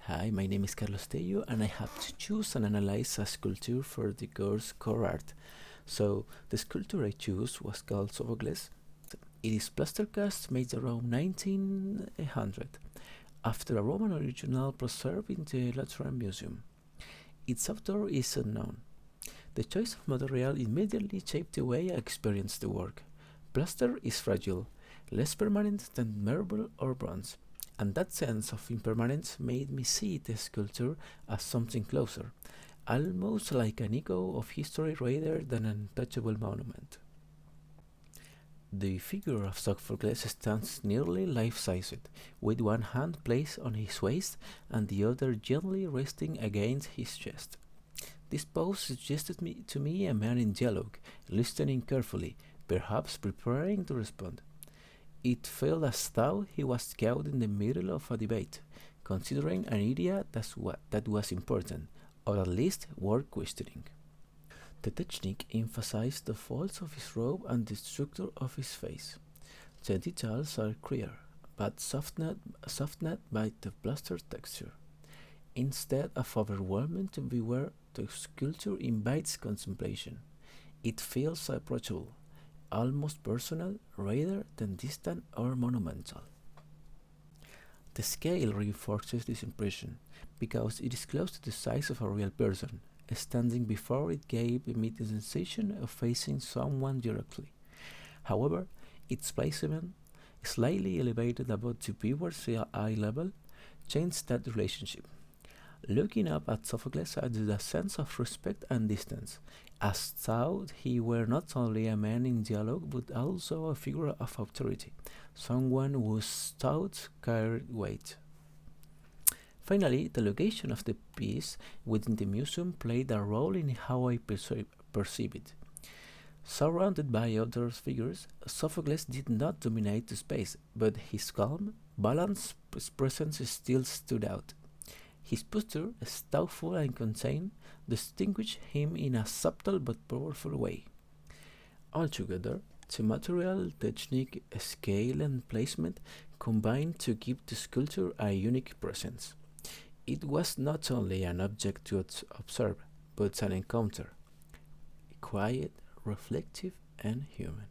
Hi, my name is Carlos Tello and I have to choose and analyze a sculpture for the course Core Art. So the sculpture I chose was called Sófocles. It is plaster cast made around 1900 after a Roman original preserved in the Lateran Museum. Its author is unknown. The choice of material immediately shaped the way I experienced the work. Plaster is fragile, less permanent than marble or bronze, and that sense of impermanence made me see the sculpture as something closer, almost like an echo of history rather than an untouchable monument. The figure of Sophocles stands nearly life-sized, with one hand placed on his waist and the other gently resting against his chest. This pose suggested to me a man in dialogue, listening carefully, perhaps preparing to respond. It felt as though he was caught in the middle of a debate, considering an idea that was important, or at least worth questioning. The technique emphasized the folds of his robe and the structure of his face. The details are clear, but softened by the plaster texture. Instead of overwhelming the viewer, the sculpture invites contemplation. It feels approachable, almost personal rather than distant or monumental. The scale reinforces this impression because it is close to the size of a real person. Standing before it gave me the sensation of facing someone directly. However, its placement, slightly elevated above the viewer's eye level, changed that relationship. Looking up at Sophocles, I had a sense of respect and distance, as though he were not only a man in dialogue but also a figure of authority, someone whose thoughts carried weight. Finally, the location of the piece within the museum played a role in how I perceive it. Surrounded by other figures, Sophocles did not dominate the space, but his calm, balanced presence still stood out. His posture, thoughtful and contained, distinguished him in a subtle but powerful way. Altogether, the material, technique, scale, and placement combined to give the sculpture a unique presence. It was not only an object to observe, but an encounter, quiet, reflective, and human.